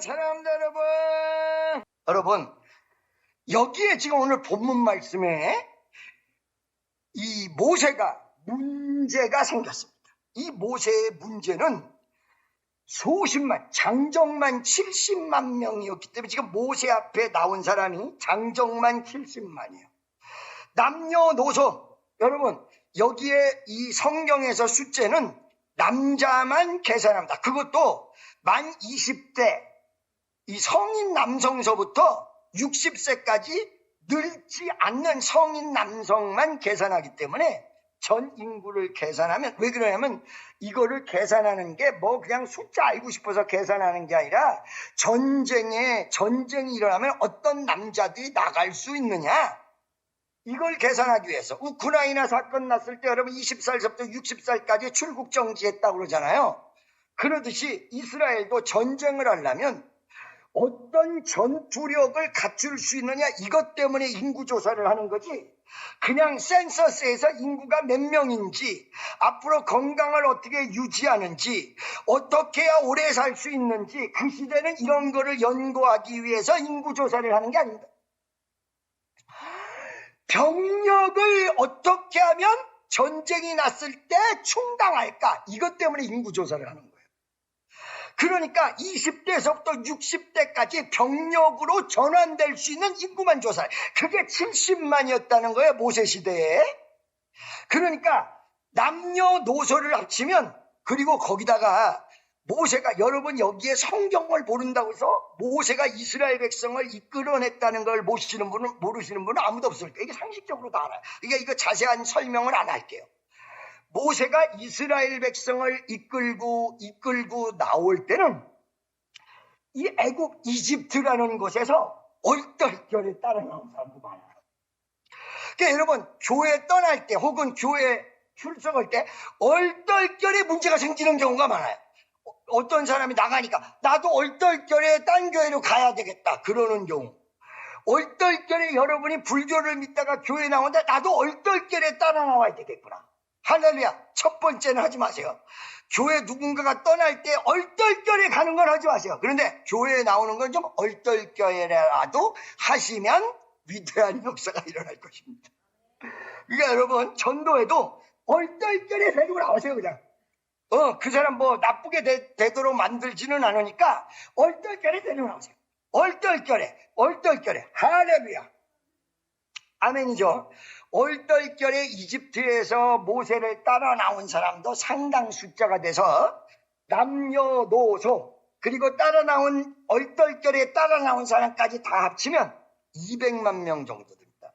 사랑합니다, 여러분. 여기에 지금 오늘 본문 말씀에 이 모세가 문제가 생겼습니다. 이 모세의 문제는 장정만 70만 명이었기 때문에 지금 모세 앞에 나온 사람이 장정만 70만이에요. 남녀노소, 여러분, 여기에 이 성경에서 숫자는 남자만 계산합니다. 그것도 만 20대, 이 성인 남성서부터 60세까지 늙지 않는 성인 남성만 계산하기 때문에 전 인구를 계산하면, 왜 그러냐면 이거를 계산하는 게 뭐 그냥 숫자 알고 싶어서 계산하는 게 아니라 전쟁이 일어나면 어떤 남자들이 나갈 수 있느냐, 이걸 계산하기 위해서. 우크라이나 사건 났을 때 여러분 20살부터 60살까지 출국 정지했다고 그러잖아요. 그러듯이 이스라엘도 전쟁을 하려면 어떤 전투력을 갖출 수 있느냐, 이것 때문에 인구조사를 하는 거지, 그냥 센서스에서 인구가 몇 명인지, 앞으로 건강을 어떻게 유지하는지, 어떻게 해야 오래 살 수 있는지, 그 시대는 이런 거를 연구하기 위해서 인구조사를 하는 게 아닙니다. 병력을 어떻게 하면 전쟁이 났을 때 충당할까, 이것 때문에 인구조사를 하는 거예요. 그러니까 20대에서부터 60대까지 병력으로 전환될 수 있는 인구만 조사해. 그게 70만이었다는 거예요, 모세시대에. 그러니까 남녀노소를 합치면, 그리고 거기다가 모세가, 여러분 여기에 성경을 모른다고 해서 모세가 이스라엘 백성을 이끌어냈다는 걸 모르시는 분은 아무도 없을 거예요. 이게 상식적으로 다 알아요. 이거 자세한 설명을 안 할게요. 모세가 이스라엘 백성을 이끌고 나올 때는 이 애굽 이집트라는 곳에서 얼떨결에 따라 나온 사람도 많아요. 그러니까 여러분, 교회 떠날 때 혹은 교회 출석할 때 얼떨결에 문제가 생기는 경우가 많아요. 어떤 사람이 나가니까 나도 얼떨결에 딴 교회로 가야 되겠다 그러는 경우, 얼떨결에 여러분이 불교를 믿다가 교회 나온다, 나도 얼떨결에 따라 나와야 되겠구나. 할렐루야. 첫 번째는 하지 마세요. 교회 누군가가 떠날 때 얼떨결에 가는 건 하지 마세요. 그런데 교회에 나오는 건 좀 얼떨결에라도 하시면 위대한 역사가 일어날 것입니다. 그러니까 여러분, 전도에도 얼떨결에 데리고 나오세요. 그냥 그 사람 뭐 나쁘게 되도록 만들지는 않으니까 얼떨결에 데리고 나오세요. 얼떨결에 할렐루야. 아멘이죠. 얼떨결에 이집트에서 모세를 따라 나온 사람도 상당 숫자가 돼서 남녀노소, 그리고 얼떨결에 따라 나온 사람까지 다 합치면 200만 명 정도 됩니다.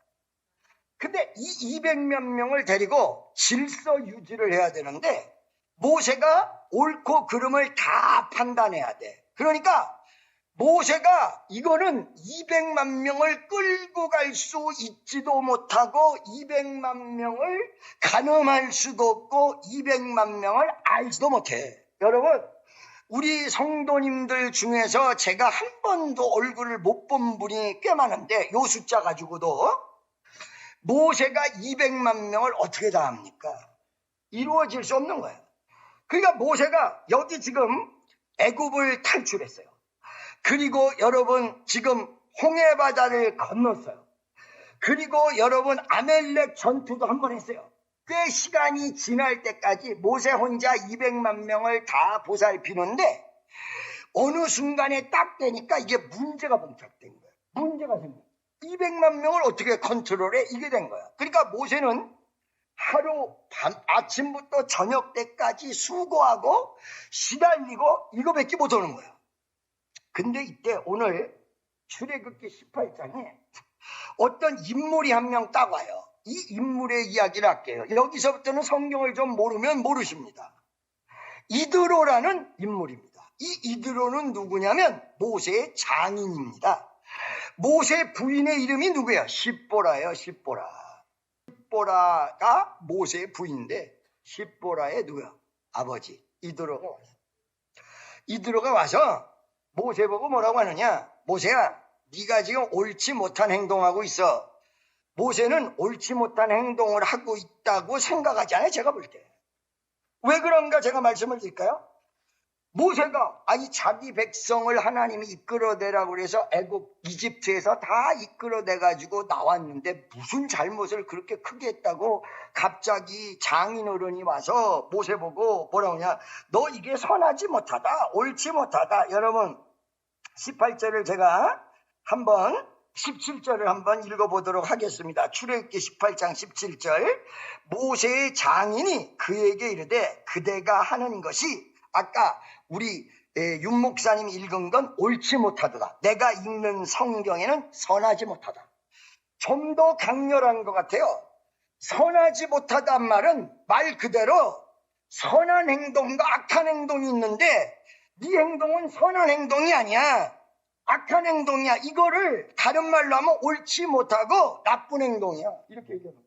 근데 이 200만 명을 데리고 질서 유지를 해야 되는데 모세가 옳고 그름을 다 판단해야 돼. 그러니까 모세가 이거는 200만 명을 끌고 갈 수 있지도 못하고 200만 명을 가늠할 수도 없고 200만 명을 알지도 못해. 여러분, 우리 성도님들 중에서 제가 한 번도 얼굴을 못 본 분이 꽤 많은데 요 숫자 가지고도 모세가 200만 명을 어떻게 다 합니까? 이루어질 수 없는 거예요. 그러니까 모세가 여기 지금 애굽을 탈출했어요. 그리고 여러분 지금 홍해바다를 건넜어요. 그리고 여러분 아멜렉 전투도 한 번 했어요. 꽤 시간이 지날 때까지 모세 혼자 200만 명을 다 보살피는데 어느 순간에 딱 되니까 이게 문제가 봉착된 거예요. 문제가 생겨요. 200만 명을 어떻게 컨트롤해? 이게 된 거야. 그러니까 모세는 아침부터 저녁 때까지 수고하고 시달리고 이거밖에 못하는 거예요. 근데 이때 오늘 출애굽기 18장에 어떤 인물이 한 명 딱 와요. 이 인물의 이야기를 할게요. 여기서부터는 성경을 좀 모르면 모르십니다. 이드로라는 인물입니다. 이 이드로는 누구냐면 모세의 장인입니다. 모세 부인의 이름이 누구예요? 십보라예요. 십보라가 모세의 부인인데 십보라의 누구야? 아버지 이드로가 와서 모세 보고 뭐라고 하느냐? 모세야, 네가 지금 옳지 못한 행동하고 있어. 모세는 옳지 못한 행동을 하고 있다고 생각하지 않아요? 제가 볼 때. 왜 그런가 제가 말씀을 드릴까요? 모세가 아니 자기 백성을 하나님이 이끌어내라고 그래서 애굽 이집트에서 다 이끌어내 가지고 나왔는데 무슨 잘못을 그렇게 크게 했다고 갑자기 장인어른이 와서 모세 보고 뭐라고 하냐, 너 이게 선하지 못하다, 옳지 못하다. 여러분 18절을 제가 한번 17절을 한번 읽어보도록 하겠습니다. 출애굽기 18장 17절. 모세의 장인이 그에게 이르되 그대가 하는 것이, 아까 우리 윤 목사님이 읽은 건 옳지 못하다, 내가 읽는 성경에는 선하지 못하다. 좀 더 강렬한 것 같아요. 선하지 못하단 말은 말 그대로 선한 행동과 악한 행동이 있는데 네 행동은 선한 행동이 아니야, 악한 행동이야. 이거를 다른 말로 하면 옳지 못하고 나쁜 행동이야, 이렇게 얘기해요.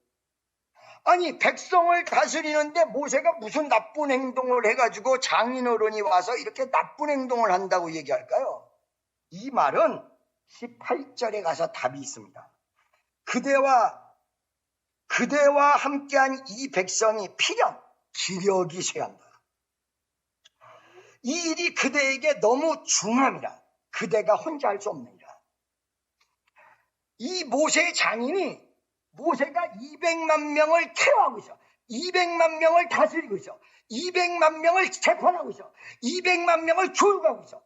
아니 백성을 다스리는데 모세가 무슨 나쁜 행동을 해가지고 장인어른이 와서 이렇게 나쁜 행동을 한다고 얘기할까요? 이 말은 18절에 가서 답이 있습니다. 그대와 함께한 이 백성이 필연 기력이 쇠한다. 이 일이 그대에게 너무 중함이라 그대가 혼자 할 수 없느니라. 이 모세의 장인이 모세가 200만 명을 케어하고 있어, 200만 명을 다스리고 있어, 200만 명을 재판하고 있어, 200만 명을 교육하고 있어.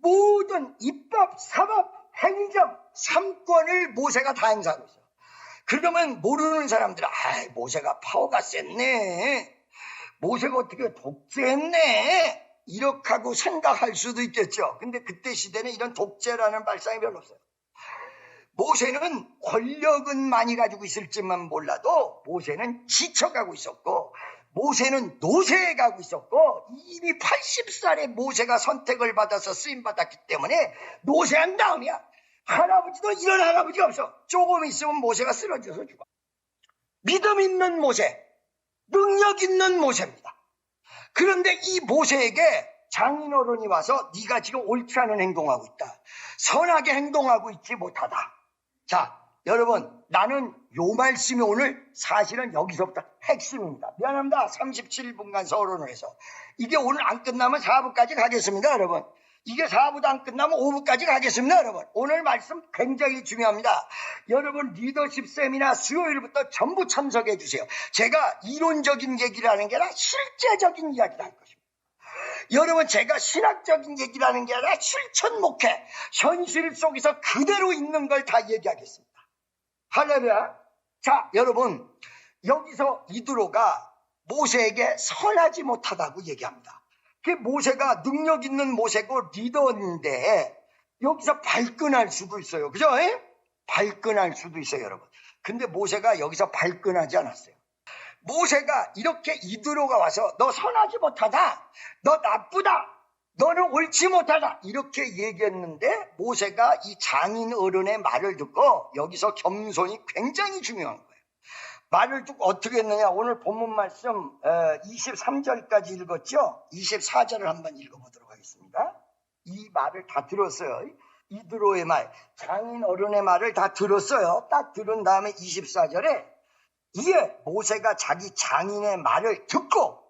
모든 입법, 사법, 행정, 3권을 모세가 다 행사하고 있어. 그러면 모르는 사람들은 모세가 파워가 셌네, 모세가 어떻게 독재했네, 이렇게 하고 생각할 수도 있겠죠. 근데 그때 시대는 이런 독재라는 발상이 별로 없어요. 모세는 권력은 많이 가지고 있을지만 몰라도 모세는 지쳐가고 있었고, 모세는 노쇠해 가고 있었고, 이미 80살에 모세가 선택을 받아서 쓰임받았기 때문에 노쇠한 다음이야. 할아버지도 이런 할아버지가 없어. 조금 있으면 모세가 쓰러져서 죽어. 믿음 있는 모세, 능력 있는 모세입니다. 그런데 이 모세에게 장인어른이 와서 네가 지금 옳지 않은 행동하고 있다, 선하게 행동하고 있지 못하다. 자, 여러분, 나는 요 말씀이 오늘 사실은 여기서부터 핵심입니다. 미안합니다. 37분간 서론을 해서. 이게 오늘 안 끝나면 4부까지 가겠습니다, 여러분. 이게 4부도 안 끝나면 5부까지 가겠습니다, 여러분. 오늘 말씀 굉장히 중요합니다. 여러분 리더십 세미나 수요일부터 전부 참석해 주세요. 제가 이론적인 얘기를 하는 게 아니라 실제적인 이야기를 할 것입니다. 여러분, 제가 신학적인 얘기를 하는 게 아니라 실천 목회, 현실 속에서 그대로 있는 걸 다 얘기하겠습니다. 할렐루야. 자, 여러분, 여기서 이드로가 모세에게 선하지 못하다고 얘기합니다. 그 모세가 능력 있는 모세고 리더인데 여기서 발끈할 수도 있어요. 그죠? 발끈할 수도 있어요, 여러분. 근데 모세가 여기서 발끈하지 않았어요. 모세가 이렇게 이드로가 와서 너 선하지 못하다, 너 나쁘다, 너는 옳지 못하다 이렇게 얘기했는데 모세가 이 장인 어른의 말을 듣고, 여기서 겸손이 굉장히 중요한 거예요. 말을 듣고 어떻게 했느냐, 오늘 본문 말씀 23절까지 읽었죠. 24절을 한번 읽어보도록 하겠습니다. 이 말을 다 들었어요. 이드로의 말, 장인 어른의 말을 다 들었어요. 딱 들은 다음에 24절에 이에 모세가 자기 장인의 말을 듣고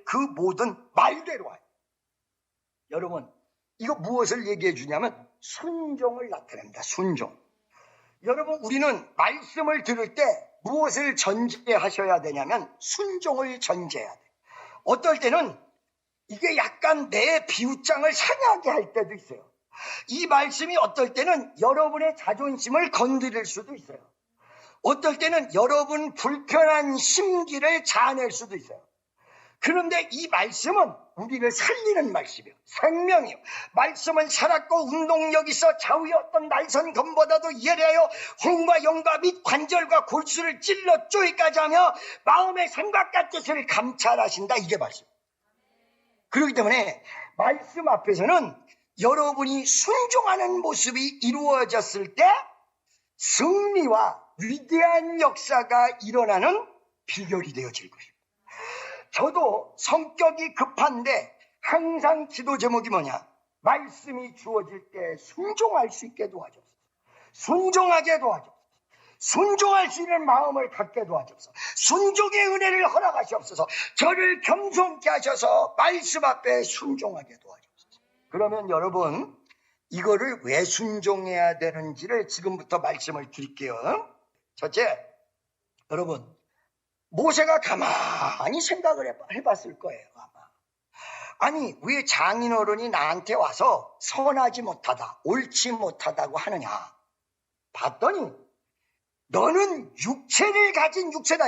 그 모든 말대로 와요. 여러분, 이거 무엇을 얘기해 주냐면 순종을 나타냅니다. 순종. 여러분, 우리는 말씀을 들을 때 무엇을 전제하셔야 되냐면 순종을 전제해야 돼요. 어떨 때는 이게 약간 내 비웃장을 상하게 할 때도 있어요. 이 말씀이 어떨 때는 여러분의 자존심을 건드릴 수도 있어요. 어떨 때는 여러분 불편한 심기를 자아낼 수도 있어요. 그런데 이 말씀은 우리를 살리는 말씀이에요. 생명이에요. 말씀은 살았고 운동력 있어 좌우의 어떤 날선 검보다도 예리하여 혼과 영과 및 관절과 골수를 찔러 쪼이까지 하며 마음의 생각과 뜻을 감찰하신다. 이게 말씀. 그렇기 때문에 말씀 앞에서는 여러분이 순종하는 모습이 이루어졌을 때 승리와 위대한 역사가 일어나는 비결이 되어질 것입니다. 저도 성격이 급한데 항상 기도 제목이 뭐냐? 말씀이 주어질 때 순종할 수 있게 도와줬어요. 순종하게 도와줬어요. 순종할 수 있는 마음을 갖게 도와주옵소서. 순종의 은혜를 허락하시옵소서. 저를 겸손케 하셔서 말씀 앞에 순종하게 도와주옵소서. 그러면 여러분, 이거를 왜 순종해야 되는지를 지금부터 말씀을 드릴게요. 첫째, 여러분, 모세가 가만히 생각을 해봤을 거예요, 아마. 아니, 왜 장인어른이 나한테 와서 선하지 못하다, 옳지 못하다고 하느냐? 봤더니 너는 육체를 가진 육체다.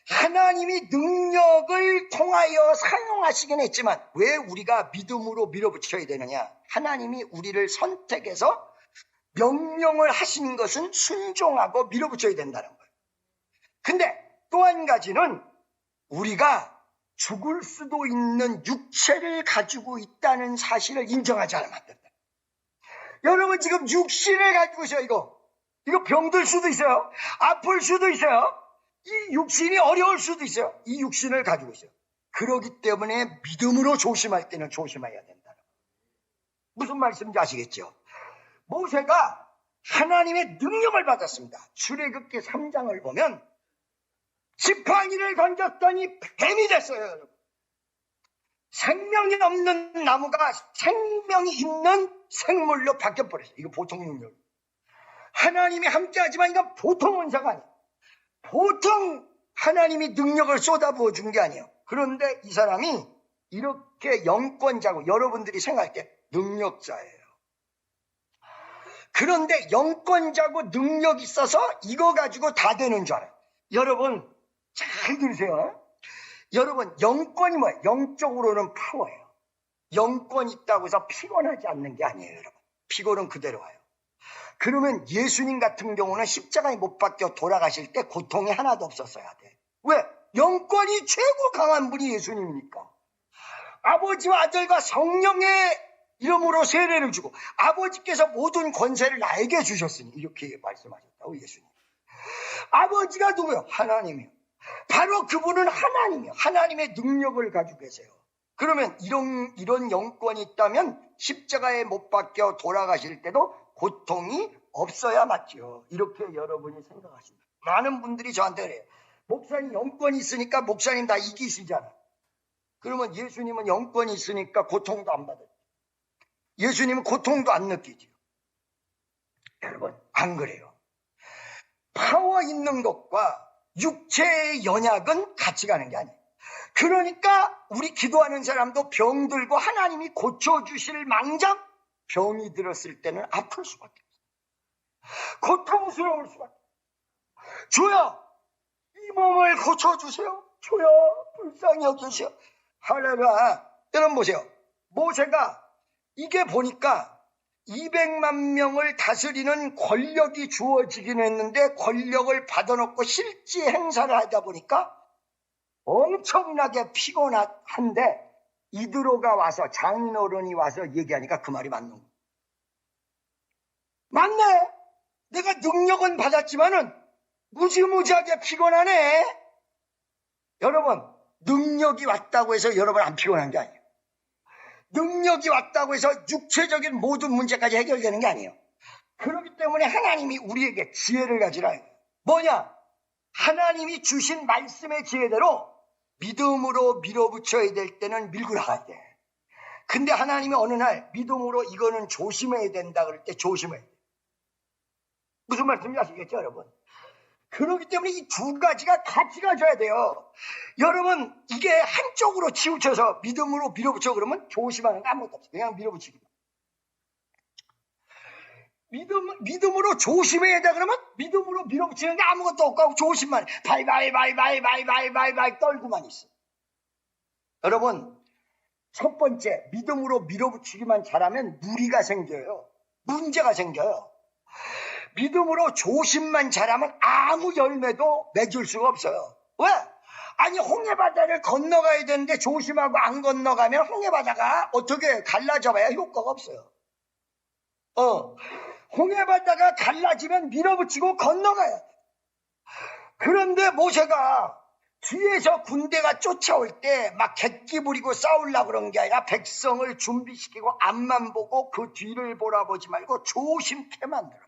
하나님이 능력을 통하여 사용하시긴 했지만 왜 우리가 믿음으로 밀어붙여야 되느냐? 하나님이 우리를 선택해서 명령을 하신 것은 순종하고 밀어붙여야 된다는 거예요. 근데 또 한 가지는 우리가 죽을 수도 있는 육체를 가지고 있다는 사실을 인정하지 않으면 안 된다. 여러분 지금 육신을 가지고 있어요. 이거 병들 수도 있어요. 아플 수도 있어요. 이 육신이 어려울 수도 있어요. 이 육신을 가지고 있어요. 그렇기 때문에 믿음으로 조심할 때는 조심해야 된다. 무슨 말씀인지 아시겠죠? 모세가 하나님의 능력을 받았습니다. 출애굽기 3장을 보면 지팡이를 던졌더니 뱀이 됐어요. 여러분. 생명이 없는 나무가 생명이 있는 생물로 바뀌어버렸어요. 이거 보통 능력. 하나님이 함께하지만 이건 보통 은사가 아니에요. 보통 하나님이 능력을 쏟아부어 준 게 아니에요. 그런데 이 사람이 이렇게 영권자고 여러분들이 생각할 때 능력자예요. 그런데 영권자고 능력 있어서 이거 가지고 다 되는 줄 알아요. 여러분 잘 들으세요. 여러분 영권이 뭐예요? 영적으로는 파워예요. 영권 있다고 해서 피곤하지 않는 게 아니에요. 여러분 피곤은 그대로 와요. 그러면 예수님 같은 경우는 십자가에 못 박혀 돌아가실 때 고통이 하나도 없었어야 돼. 왜? 영권이 최고 강한 분이 예수님이니까. 아버지와 아들과 성령의 이름으로 세례를 주고 아버지께서 모든 권세를 나에게 주셨으니 이렇게 말씀하셨다고 예수님. 아버지가 누구요? 하나님이요. 바로 그분은 하나님이요. 하나님의 능력을 가지고 계세요. 그러면 이런 영권이 있다면 십자가에 못 박혀 돌아가실 때도 고통이 없어야 맞죠. 이렇게 여러분이 생각하십니다. 많은 분들이 저한테 그래요. 목사님 영권이 있으니까 목사님 다 이기시잖아. 그러면 예수님은 영권이 있으니까 고통도 안 받아요. 예수님은 고통도 안 느끼죠. 여러분 안 그래요. 파워 있는 것과 육체의 연약은 같이 가는 게 아니에요. 그러니까 우리 기도하는 사람도 병들고 하나님이 고쳐주실 망정 병이 들었을 때는 아플 수밖에 없어요. 고통스러울 수밖에 없어요. 주여 이 몸을 고쳐주세요. 주여 불쌍히 여기세요. 할렐루야. 여러분 보세요. 모세가 이게 보니까 200만 명을 다스리는 권력이 주어지긴 했는데 권력을 받아놓고 실제 행사를 하다 보니까 엄청나게 피곤한데 이드로가 와서 장인어른이 와서 얘기하니까 그 말이 맞는 거예요. 맞네. 내가 능력은 받았지만은 무지무지하게 피곤하네. 여러분 능력이 왔다고 해서 여러분 안 피곤한 게 아니에요. 능력이 왔다고 해서 육체적인 모든 문제까지 해결되는 게 아니에요. 그렇기 때문에 하나님이 우리에게 지혜를 가지라. 뭐냐? 하나님이 주신 말씀의 지혜대로 믿음으로 밀어붙여야 될 때는 밀고 나가야 돼. 근데 하나님이 어느 날 믿음으로 이거는 조심해야 된다 그럴 때 조심해야 돼. 무슨 말씀인지 아시겠죠 여러분? 그렇기 때문에 이 두 가지가 같이 가져야 돼요. 여러분 이게 한쪽으로 치우쳐서 믿음으로 밀어붙여 그러면 조심하는 거 아무것도 없어요. 그냥 밀어붙이기만. 믿음으로 조심해야 돼 그러면 믿음으로 밀어붙이는 게 아무것도 없고 조심만 바이바이 떨고만 있어. 여러분 첫 번째 믿음으로 밀어붙이기만 잘하면 무리가 생겨요. 문제가 생겨요. 믿음으로 조심만 잘하면 아무 열매도 맺을 수가 없어요. 왜? 아니 홍해바다를 건너가야 되는데 조심하고 안 건너가면 홍해바다가 어떻게 갈라져봐야 효과가 없어요. 홍해바다가 갈라지면 밀어붙이고 건너가야 돼. 그런데 모세가 뒤에서 군대가 쫓아올 때 막 객기 부리고 싸우려고 그런 게 아니라 백성을 준비시키고 앞만 보고 그 뒤를 보라보지 말고 조심케 만들어.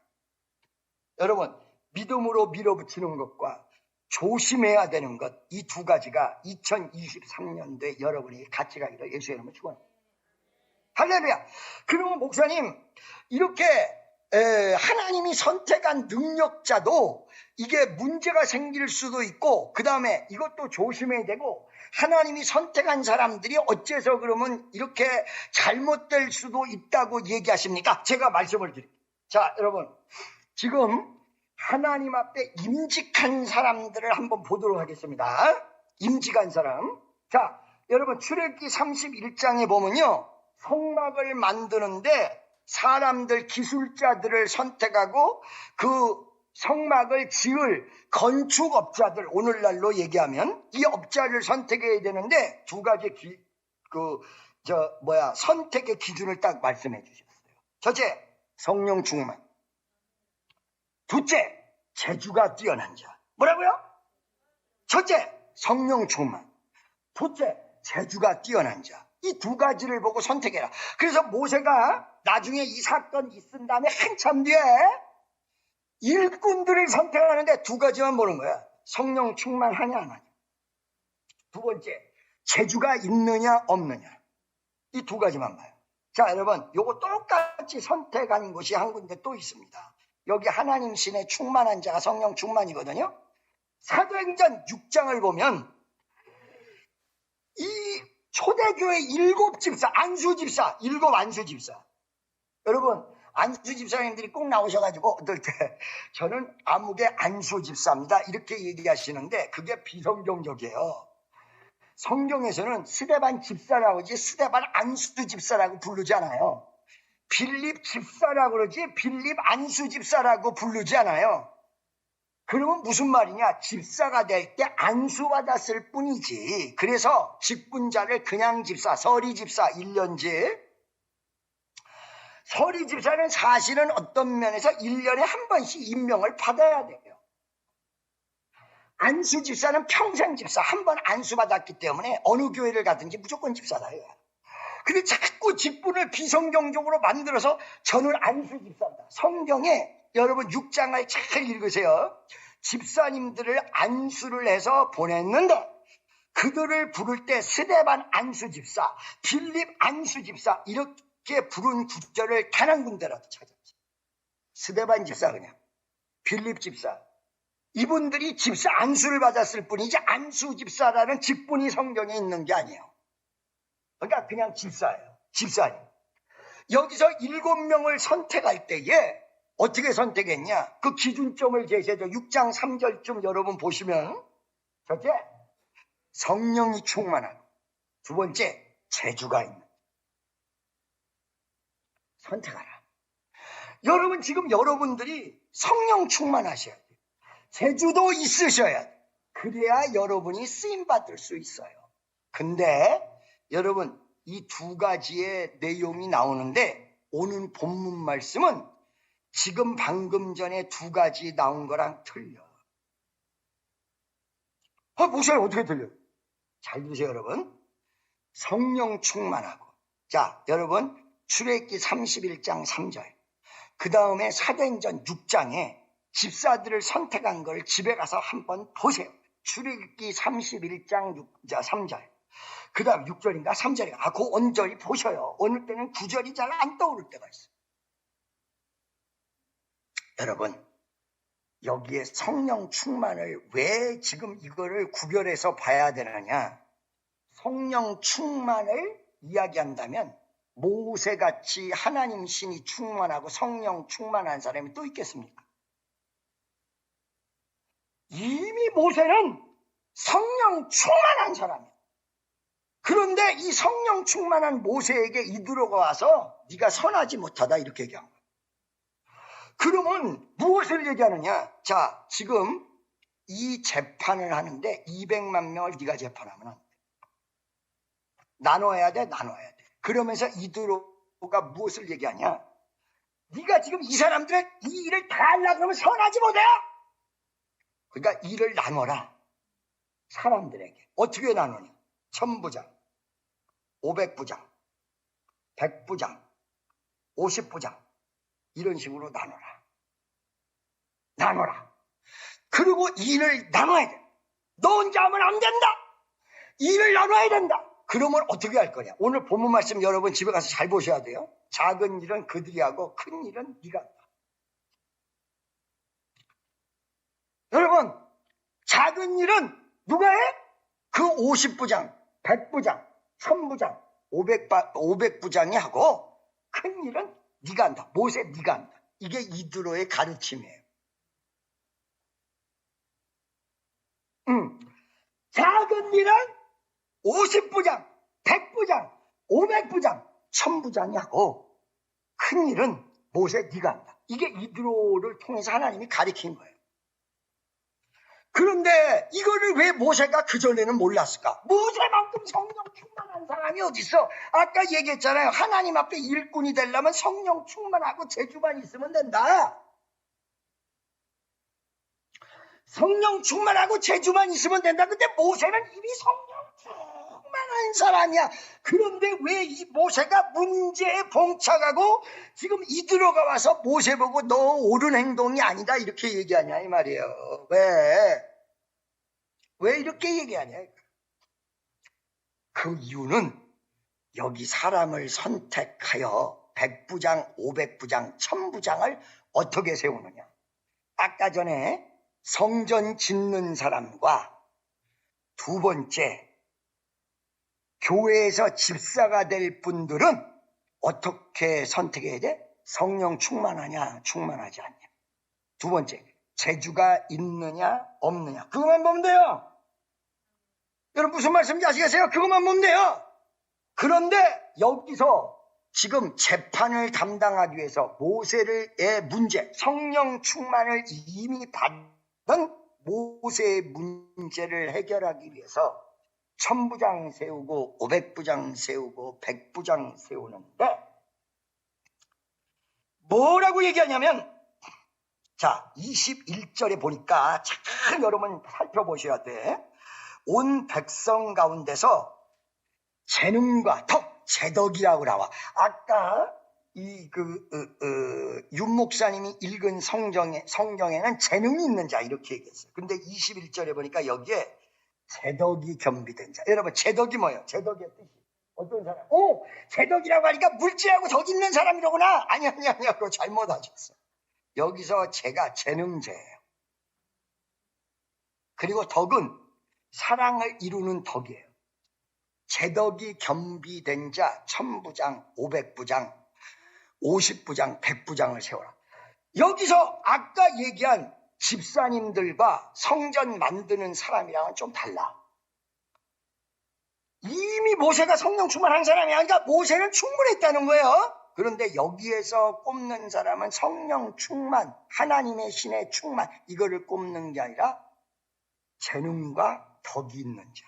여러분 믿음으로 밀어붙이는 것과 조심해야 되는 것, 이 두 가지가 2023년도에 여러분이 같이 가기를 예수의 이름으로 축원합니다. 할렐루야. 그러면 목사님, 이렇게 하나님이 선택한 능력자도 이게 문제가 생길 수도 있고, 그 다음에 이것도 조심해야 되고, 하나님이 선택한 사람들이 어째서 그러면 이렇게 잘못될 수도 있다고 얘기하십니까? 제가 말씀을 드릴게요. 자, 여러분, 지금 하나님 앞에 임직한 사람들을 한번 보도록 하겠습니다. 임직한 사람. 자, 여러분, 출애굽기 31장에 보면요, 성막을 만드는데 사람들, 기술자들을 선택하고 그 성막을 지을 건축업자들, 오늘날로 얘기하면 이 업자를 선택해야 되는데 두 가지 선택의 기준을 딱 말씀해 주셨어요. 첫째, 성령 충만. 둘째, 재주가 뛰어난 자. 뭐라고요? 첫째, 성령 충만. 둘째, 재주가 뛰어난 자. 이 두 가지를 보고 선택해라. 그래서 모세가 나중에 이 사건이 있은 다음에 한참 뒤에 일꾼들을 선택하는데 두 가지만 보는 거야. 성령 충만하냐 안 하냐. 두 번째, 재주가 있느냐 없느냐. 이 두 가지만 봐요. 자, 여러분, 요거 똑같이 선택한 곳이 한 군데 또 있습니다. 여기 하나님 신에 충만한 자가 성령 충만이거든요. 사도행전 6장을 보면 이 초대교회 7집사, 안수집사, 7 안수집사. 여러분, 안수집사님들이 꼭 나오셔가지고 어떨 때 저는 아무개 안수집사입니다 이렇게 얘기하시는데 그게 비성경적이에요. 성경에서는 스데반 집사라고 하지 스데반 안수집사라고 부르지 않아요. 빌립 집사라고 그러지 빌립 안수집사라고 부르지 않아요. 그러면 무슨 말이냐? 집사가 될 때 안수받았을 뿐이지. 그래서 직분자를 그냥 집사, 서리 집사 1년제. 서리 집사는 사실은 어떤 면에서 1년에 한 번씩 임명을 받아야 돼요. 안수 집사는 평생 집사, 한 번 안수받았기 때문에 어느 교회를 가든지 무조건 집사다. 근데 자꾸 직분을 비성경적으로 만들어서 저는 안수 집사입니다. 성경에 여러분 6장을 잘 읽으세요. 집사님들을 안수를 해서 보냈는데 그들을 부를 때 스데반 안수 집사, 빌립 안수 집사 이렇게 부른 구절을 단 한 군데라도 찾았지. 스데반 집사 그냥, 빌립 집사. 이분들이 집사 안수를 받았을 뿐이지 안수 집사라는 직분이 성경에 있는 게 아니에요. 그러니까 그냥 집사예요. 집사님. 여기서 7명을 선택할 때에 어떻게 선택했냐? 그 기준점을 제시해줘. 6장 3절쯤 여러분 보시면 첫째, 성령이 충만하고 두 번째, 재주가 있는 선택하라. 여러분 지금 여러분들이 성령 충만하셔야 돼요. 재주도 있으셔야 돼요. 그래야 여러분이 쓰임받을 수 있어요. 근데 여러분 이 두 가지의 내용이 나오는데 오늘 본문 말씀은 지금 방금 전에 두 가지 나온 거랑 틀려. 목사님 어떻게 틀려요? 잘 들으세요 여러분. 성령 충만하고 자 여러분 출애굽기 31장 3절 그 다음에 사도행전 6장에 집사들을 선택한 걸 집에 가서 한번 보세요. 출애굽기 31장 3절 그 다음 6절인가 3절인가 그 언절이 보셔요. 어느 때는 9절이 잘 안 떠오를 때가 있어요. 여러분 여기에 성령 충만을 왜 지금 이거를 구별해서 봐야 되느냐. 성령 충만을 이야기한다면 모세같이 하나님 신이 충만하고 성령 충만한 사람이 또 있겠습니까? 이미 모세는 성령 충만한 사람이에요. 그런데 이 성령 충만한 모세에게 이두로가 와서 네가 선하지 못하다 이렇게 얘기한 거예요. 그러면 무엇을 얘기하느냐? 자, 지금 이 재판을 하는데 200만 명을 네가 재판하면 안 돼. 나눠야 돼. 그러면서 이두로가 무엇을 얘기하냐? 네가 지금 이 사람들의 이 일을 다 하려고 그러면 선하지 못해. 그러니까 일을 나눠라. 사람들에게. 어떻게 나누냐? 1000부장, 500부장, 100부장, 50부장 이런 식으로 나눠라. 그리고 일을 나눠야 돼. 너 혼자 하면 안 된다. 일을 나눠야 된다. 그러면 어떻게 할 거냐? 오늘 본문 말씀 여러분 집에 가서 잘 보셔야 돼요. 작은 일은 그들이 하고 큰 일은 네가 한다. 여러분, 작은 일은 누가 해? 그 50부장, 100부장, 1000부장, 500부장이 하고 큰 일은 네가 한다. 모세 네가 한다. 이게 이드로의 가르침이에요. 작은 일은 50부장, 100부장, 500부장, 1000부장이 하고 큰 일은 모세 네가 한다. 이게 이드로를 통해서 하나님이 가르친 거예요. 그런데 이거를 왜 모세가 그전에는 몰랐을까? 모세만큼 성령 충만한 사람이 어디 있어? 아까 얘기했잖아요. 하나님 앞에 일꾼이 되려면 성령 충만하고 재주만 있으면 된다. 성령 충만하고 재주만 있으면 된다. 근데 모세는 이미 성령 충만한 사람이야. 그런데 왜 이 모세가 문제에 봉착하고 지금 이드로가 와서 모세 보고 너 옳은 행동이 아니다 이렇게 얘기하냐 이 말이에요. 왜 이렇게 얘기하냐? 그 이유는 여기 사람을 선택하여 100부장, 500부장, 1000부장을 어떻게 세우느냐? 아까 전에 성전 짓는 사람과 두 번째 교회에서 집사가 될 분들은 어떻게 선택해야 돼? 성령 충만하냐, 충만하지 않냐. 두 번째, 재주가 있느냐, 없느냐. 그것만 보면 돼요. 여러분 무슨 말씀인지 아시겠어요? 그것만 보면 돼요. 그런데 여기서 지금 재판을 담당하기 위해서 모세의 문제, 성령 충만을 이미 받은 모세의 문제를 해결하기 위해서 1000부장 세우고 500부장 세우고 100부장 세우는데 뭐라고 얘기하냐면 자 21절에 보니까 잘 여러분 살펴보셔야 돼. 온 백성 가운데서 재능과 덕, 재덕이라고 나와. 아까 윤 목사님이 읽은 성경에는 재능이 있는 자 이렇게 얘기했어요. 근데 21절에 보니까 여기에 재덕이 겸비된 자. 여러분 재덕이 뭐예요? 재덕의 뜻이 어떤 사람? 재덕이라고 하니까 물질하고 덕 있는 사람이라구나. 아니 그거 잘못 하셨어. 여기서 재가 재능재예요. 그리고 덕은 사랑을 이루는 덕이에요. 재덕이 겸비된 자 1000부장, 500부장, 50부장, 100부장을 세워라. 여기서 아까 얘기한 집사님들과 성전 만드는 사람이랑은 좀 달라. 이미 모세가 성령 충만한 사람이 아니라 모세는 충분했다는 거예요. 그런데 여기에서 꼽는 사람은 성령 충만, 하나님의 신의 충만, 이거를 꼽는 게 아니라 재능과 덕이 있는 자.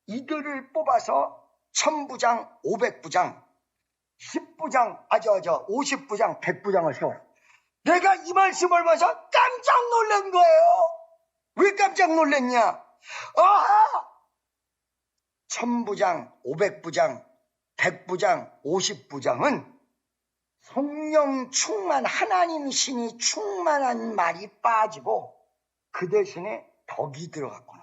이들을 뽑아서 1000부장, 500부장, 10부장, 50부장, 100부장을 세워라. 내가 이 말씀을 봐서 깜짝 놀란 거예요. 왜 깜짝 놀랐냐? 1000부장, 500부장, 100부장, 50부장은 성령 충만, 하나님 신이 충만한 말이 빠지고 그 대신에 덕이 들어갔구나.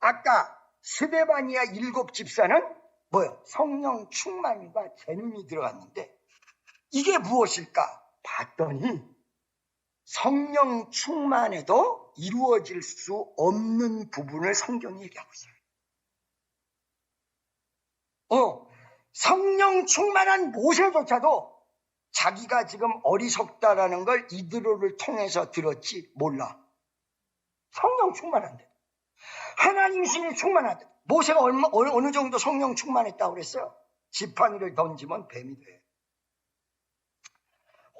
아까 스데바니아 7 집사는 뭐요? 성령 충만과 재능이 들어갔는데 이게 무엇일까? 봤더니 성령 충만에도 이루어질 수 없는 부분을 성경이 얘기하고 있어요. 성령 충만한 모세조차도 자기가 지금 어리석다라는 걸 이드로를 통해서 들었지 몰라. 성령 충만한데. 하나님 신이 충만하대. 모세가 어느 정도 성령 충만했다고 그랬어요? 지팡이를 던지면 뱀이 돼.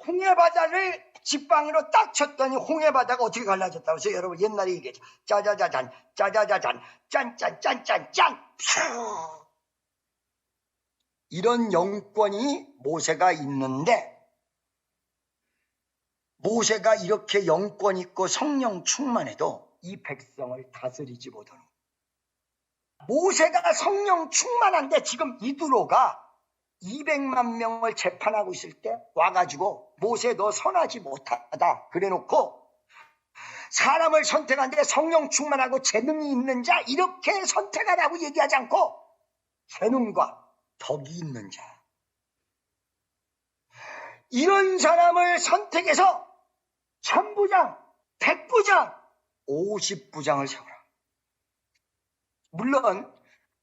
홍해바다를 지팡이로 딱 쳤더니 홍해바다가 어떻게 갈라졌다고 해서 여러분 옛날에 얘기했죠. 짜자자잔, 짜자자잔, 짠짠짠짠짠. 이런 영권이 모세가 있는데 모세가 이렇게 영권 있고 성령 충만해도 이 백성을 다스리지 못하는 거예요. 모세가 성령 충만한데 지금 이드로가 200만 명을 재판하고 있을 때 와가지고 모세 너 선하지 못하다 그래놓고 사람을 선택하는데 성령 충만하고 재능이 있는 자 이렇게 선택하라고 얘기하지 않고 재능과 덕이 있는 자 이런 사람을 선택해서 1000부장, 100부장, 50부장을 세워라. 물론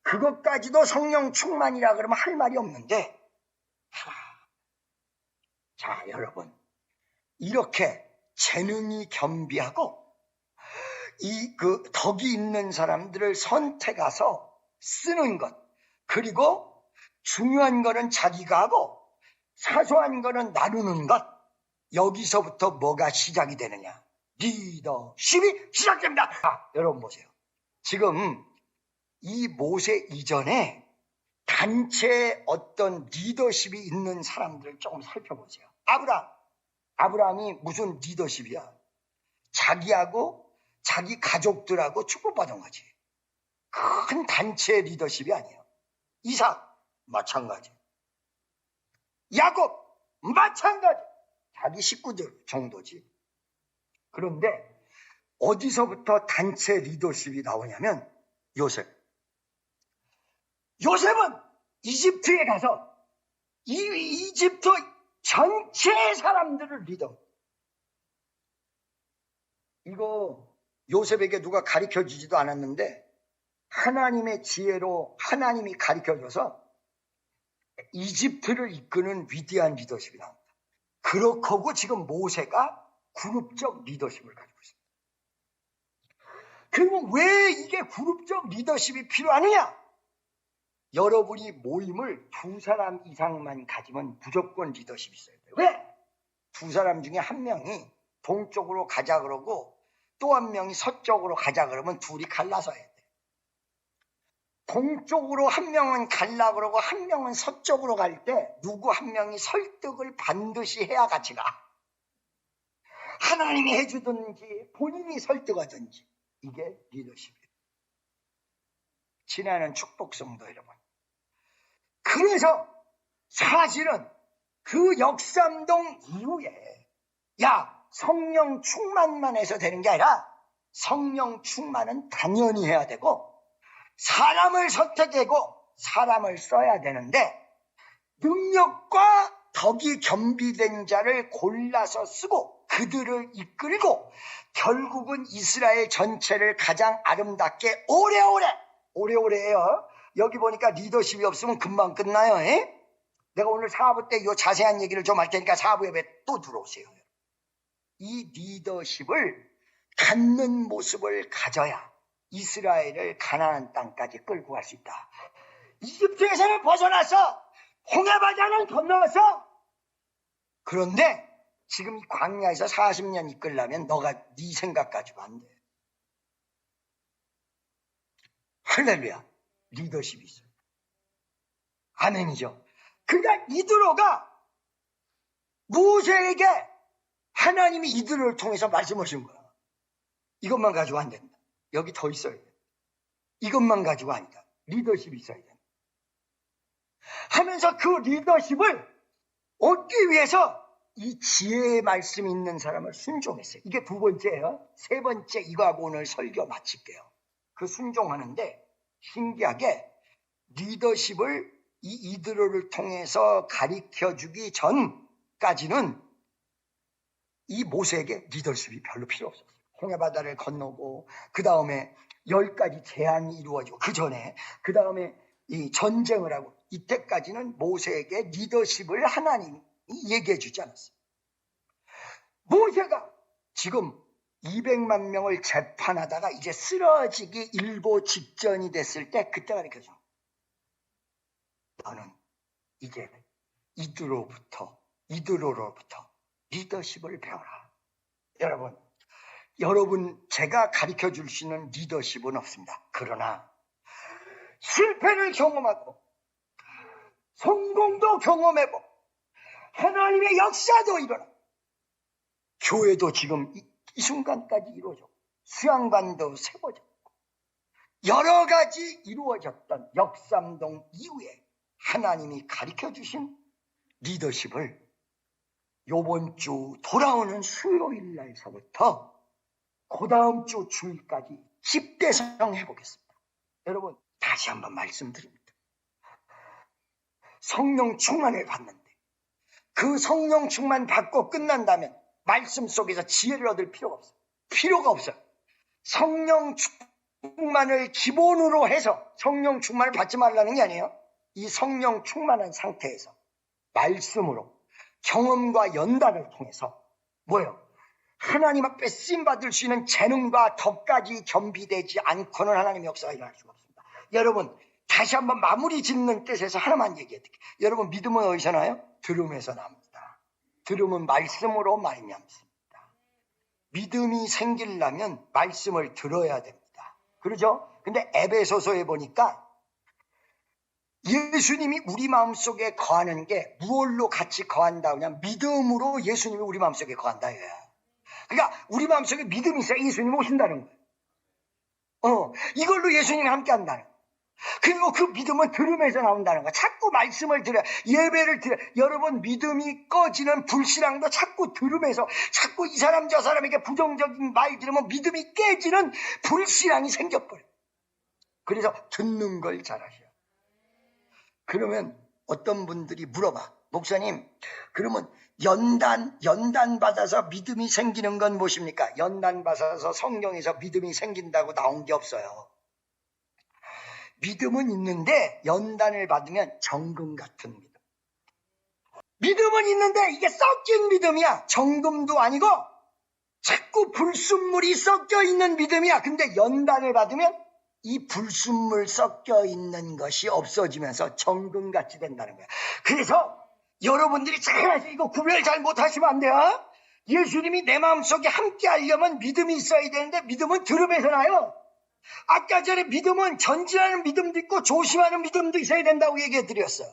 그것까지도 성령 충만이라 그러면 할 말이 없는데 자 여러분 이렇게 재능이 겸비하고 그 덕이 있는 사람들을 선택해서 쓰는 것 그리고 중요한 거는 자기가 하고 사소한 거는 나누는 것 여기서부터 뭐가 시작이 되느냐 리더십이 시작됩니다. 여러분 보세요. 지금 이 모세 이전에 단체에 어떤 리더십이 있는 사람들을 조금 살펴보세요. 아브라함이 무슨 리더십이야? 자기하고 자기 가족들하고 축복받은 거지. 큰 단체의 리더십이 아니에요. 이삭 마찬가지. 야곱 마찬가지. 자기 식구들 정도지. 그런데 어디서부터 단체 리더십이 나오냐면 요셉은 이집트에 가서 이집트 전체 사람들을 리더. 이거 요셉에게 누가 가르쳐 주지도 않았는데 하나님의 지혜로 하나님이 가르쳐 줘서 이집트를 이끄는 위대한 리더십이 나옵니다. 그렇고 지금 모세가 그룹적 리더십을 가지고 있습니다. 그리고 왜 이게 그룹적 리더십이 필요하느냐? 여러분이 모임을 2사람 이상만 가지면 무조건 리더십이 있어야 돼요. 왜? 2사람 중에 한 명이 동쪽으로 가자 그러고 또 한 명이 서쪽으로 가자 그러면 둘이 갈라서 해야 돼. 동쪽으로 한 명은 갈라 그러고 한 명은 서쪽으로 갈 때 누구 한 명이 설득을 반드시 해야 같이 가. 하나님이 해주든지 본인이 설득하든지 이게 리더십이에요. 지나는 축복성도 여러분. 그래서 사실은 그 역삼동 이후에 성령 충만만 해서 되는 게 아니라 성령 충만은 당연히 해야 되고 사람을 선택하고 사람을 써야 되는데 능력과 덕이 겸비된 자를 골라서 쓰고 그들을 이끌고 결국은 이스라엘 전체를 가장 아름답게 오래오래 해요. 여기 보니까 리더십이 없으면 금방 끝나요. 내가 오늘 4부 때 이 자세한 얘기를 좀 할 테니까 4부 예배 또 들어오세요. 이 리더십을 갖는 모습을 가져야 이스라엘을 가나안 땅까지 끌고 갈 수 있다. 이집트에서는 벗어나서 홍해바다는 건너서 그런데 지금 이 광야에서 40년 이끌려면 너가 네 생각 가지고 안 돼. 할렐루야. 리더십이 있어요. 아멘이죠. 그러니까 이드로가 모세에게 하나님이 이드로를 통해서 말씀하신 거야. 이것만 가지고 안 된다. 여기 더 있어야 돼. 이것만 가지고 아니다. 리더십이 있어야 돼. 하면서 그 리더십을 얻기 위해서 이 지혜의 말씀이 있는 사람을 순종했어요. 이게 2번째예요. 3번째 이거하고 오늘 설교 마칠게요. 그 순종하는데 신기하게 리더십을 이 이드로를 통해서 가르쳐주기 전까지는 이 모세에게 리더십이 별로 필요 없었어요. 홍해바다를 건너고 그 다음에 10가지 제안이 이루어지고 그 전에 그 다음에 이 전쟁을 하고 이때까지는 모세에게 리더십을 하나님이 얘기해 주지 않았어요. 모세가 지금 200만 명을 재판하다가 이제 쓰러지기 일보 직전이 됐을 때 그때 가르쳐줘. 너는 이제 이드로로부터 리더십을 배워라. 여러분 제가 가르쳐 줄 수 있는 리더십은 없습니다. 그러나 실패를 경험하고 성공도 경험해보고 하나님의 역사도 일어나 교회도 지금 이 순간까지 이루어졌고 수양관도 세워졌고 여러 가지 이루어졌던 역삼동 이후에 하나님이 가르쳐 주신 리더십을 요번 주 돌아오는 수요일 날서부터 그 다음 주 주일까지 집대성해 보겠습니다. 여러분, 다시 한번 말씀드립니다. 성령 충만을 받는데 그 성령 충만 받고 끝난다면 말씀 속에서 지혜를 얻을 필요가 없어요. 필요가 없어요. 성령 충만을 기본으로 해서 성령 충만을 받지 말라는 게 아니에요. 이 성령 충만한 상태에서 말씀으로 경험과 연단을 통해서 뭐예요? 하나님 앞에 쓰임받을 수 있는 재능과 덕까지 겸비되지 않고는 하나님의 역사가 일어날 수가 없습니다. 여러분, 다시 한번 마무리 짓는 뜻에서 하나만 얘기해 드릴게요. 여러분, 믿음은 어디서 나요? 들음에서 납니다. 들음은 말씀으로 말미암습니다. 믿음이 생기려면 말씀을 들어야 됩니다. 그러죠? 근데 에베소서에 보니까 예수님이 우리 마음속에 거하는 게 무엇로 같이 거한다 그냥 믿음으로 예수님이 우리 마음속에 거한다 이거야. 그러니까 우리 마음속에 믿음이 있어야 예수님이 오신다는 거예요. 이걸로 예수님이 함께 한다는 거예요. 그리고 그 믿음은 들음에서 나온다는 거예요. 자꾸 말씀을 들어야, 예배를 들어야. 여러분, 믿음이 꺼지는 불신앙도 자꾸 들으면서 자꾸 이 사람 저 사람에게 부정적인 말 들으면 믿음이 깨지는 불신앙이 생겨버려요. 그래서 듣는 걸 잘하셔요. 그러면 어떤 분들이 물어봐. 목사님, 그러면 연단 받아서 믿음이 생기는 건 무엇입니까? 연단 받아서 성령에서 믿음이 생긴다고 나온 게 없어요. 믿음은 있는데 연단을 받으면 정금 같은 믿음. 믿음은 있는데 이게 섞인 믿음이야. 정금도 아니고 자꾸 불순물이 섞여 있는 믿음이야. 근데 연단을 받으면 이 불순물 섞여 있는 것이 없어지면서 정금같이 된다는 거야. 그래서 여러분들이 잘 이거 구별 잘 못하시면 안 돼요. 예수님이 내 마음속에 함께 하려면 믿음이 있어야 되는데 믿음은 들음에서 나요. 아까 전에 믿음은 전진하는 믿음도 있고 조심하는 믿음도 있어야 된다고 얘기해 드렸어요.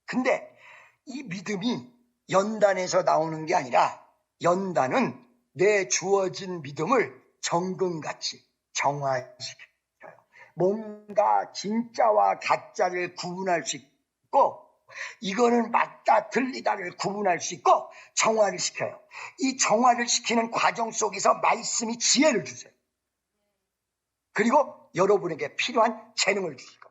근데 이 믿음이 연단에서 나오는 게 아니라 연단은 내 주어진 믿음을 정금같이 정화시켜요. 뭔가 진짜와 가짜를 구분할 수 있고 이거는 맞다 틀리다를 구분할 수 있고 정화를 시켜요. 이 정화를 시키는 과정 속에서 말씀이 지혜를 주세요. 그리고 여러분에게 필요한 재능을 주실 거예요.